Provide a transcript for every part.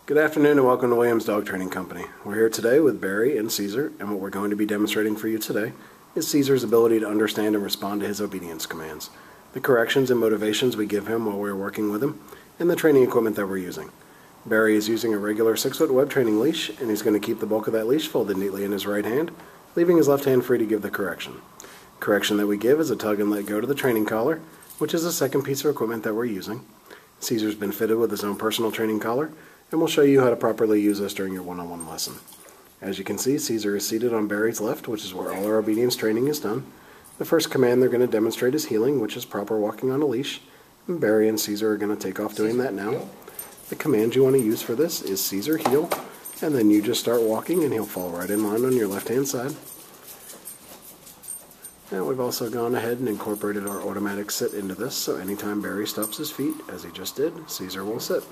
Good afternoon and welcome to Williams Dog Training Company. We're here today with Barry and Caesar, and what we're going to be demonstrating for you today is Caesar's ability to understand and respond to his obedience commands, the corrections and motivations we give him while we're working with him, and the training equipment that we're using. Barry is using a regular 6-foot web training leash, and he's going to keep the bulk of that leash folded neatly in his right hand, leaving his left hand free to give the correction. Correction that we give is a tug and let go to the training collar, which is the second piece of equipment that we're using. Caesar's been fitted with his own personal training collar, and we'll show you how to properly use this during your one-on-one lesson. As you can see, Caesar is seated on Barry's left, which is where all our obedience training is done. The first command they're going to demonstrate is heeling, which is proper walking on a leash. And Barry and Caesar are going to take off doing that now. The command you want to use for this is Caesar heel, and then you just start walking and he'll fall right in line on your left-hand side. Now we've also gone ahead and incorporated our automatic sit into this, so anytime Barry stops his feet, as he just did, Caesar will sit.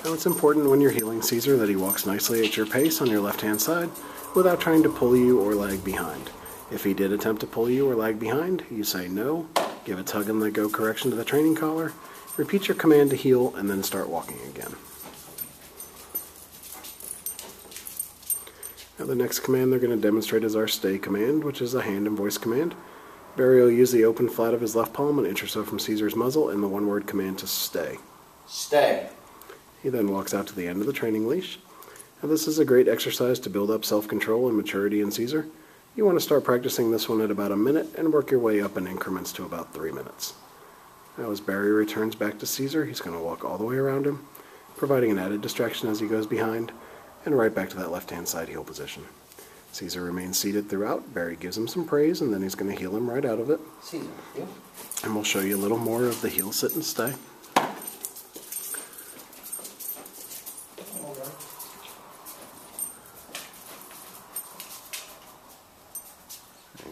Now it's important when you're heeling Caesar that he walks nicely at your pace on your left-hand side without trying to pull you or lag behind. If he did attempt to pull you or lag behind, you say no, give a tug and let go correction to the training collar, repeat your command to heel, and then start walking again. Now the next command they're going to demonstrate is our stay command, which is a hand and voice command. Barry will use the open flat of his left palm an inch or so from Caesar's muzzle and the one-word command to stay. Stay. He then walks out to the end of the training leash. Now this is a great exercise to build up self-control and maturity in Caesar. You want to start practicing this one at about a minute and work your way up in increments to about 3 minutes. Now as Barry returns back to Caesar, he's going to walk all the way around him, providing an added distraction as he goes behind, and right back to that left-hand side heel position. Caesar remains seated throughout. Barry gives him some praise, and then he's going to heel him right out of it. Caesar, heel. And we'll show you a little more of the heel, sit, and stay.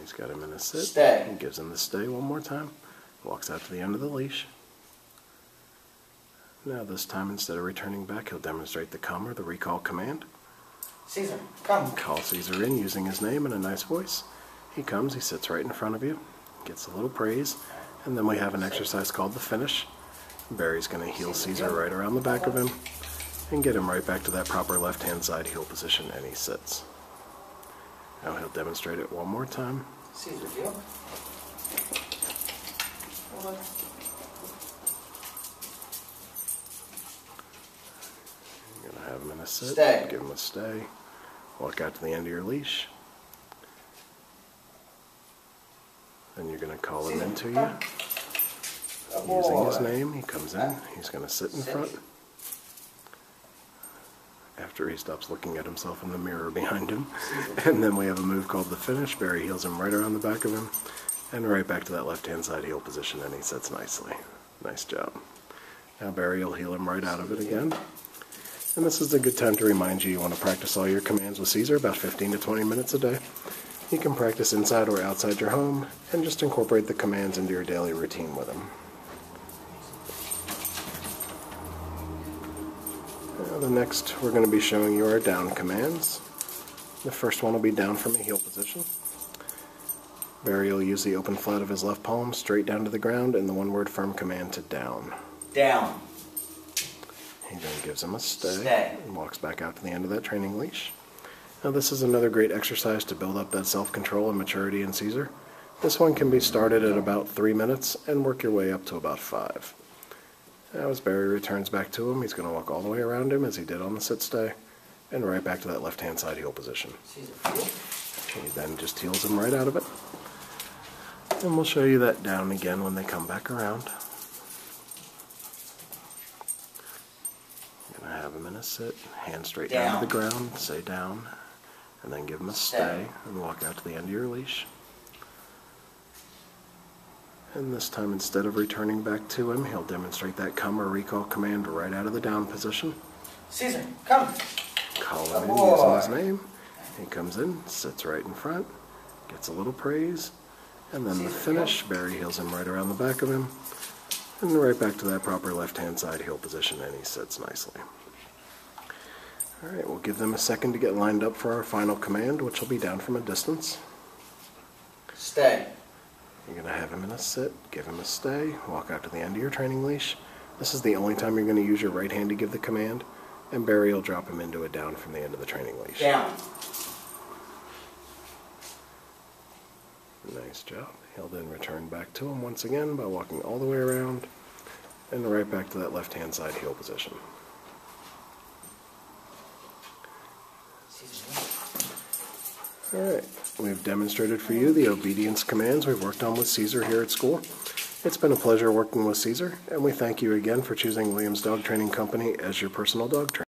He's got him in a sit. Stay. He gives him the stay one more time. Walks out to the end of the leash. Now this time, instead of returning back, he'll demonstrate the come or the recall command. Caesar, come. Call Caesar in using his name in a nice voice. He comes, he sits right in front of you, gets a little praise, and then we have an exercise called the finish. Barry's going to heel Caesar right around the back of him and get him right back to that proper left-hand side heel position, and he sits. Now he'll demonstrate it one more time. Caesar, heel. You're going to have him in a sit, Stay. Give him a stay, walk out to the end of your leash. Then you're going to call him into you. Using his name, he comes in, he's going to sit in front. After he stops looking at himself in the mirror behind him. And then we have a move called the finish. Barry heels him right around the back of him and right back to that left-hand side heel position, and he sits nicely. Nice job. Now Barry will heel him right out of it again. And this is a good time to remind you want to practice all your commands with Caesar about 15 to 20 minutes a day. You can practice inside or outside your home and just incorporate the commands into your daily routine with him. Now the next, we're going to be showing you our down commands. The first one will be down from a heel position. Barry will use the open flat of his left palm straight down to the ground and the one-word firm command to down. Down. He then gives him a stay and walks back out to the end of that training leash. Now this is another great exercise to build up that self-control and maturity in Caesar. This one can be started at about 3 minutes and work your way up to about 5. Now as Barry returns back to him, he's going to walk all the way around him as he did on the sit stay, and right back to that left-hand side heel position. He then just heels him right out of it. And we'll show you that down again when they come back around. You're going to have him in a sit, hand straight down to the ground, say down, and then give him a stay and walk out to the end of your leash. And this time, instead of returning back to him, he'll demonstrate that come or recall command right out of the down position. Caesar, come. Call him in using his name. He comes in, sits right in front, gets a little praise, and then the finish, Barry heels him right around the back of him, and right back to that proper left-hand side heel position, and he sits nicely. Alright, we'll give them a second to get lined up for our final command, which will be down from a distance. Stay. You're going to have him in a sit, give him a stay, walk out to the end of your training leash, This is the only time you're going to use your right hand to give the command, and Barry will drop him into a down from the end of the training leash. Down. Nice job. He'll then return back to him once again by walking all the way around and right back to that left-hand side heel position. Alright, we've demonstrated for you the obedience commands we've worked on with Ceasar here at school. It's been a pleasure working with Ceasar, and we thank you again for choosing Williams Dog Training Company as your personal dog trainer.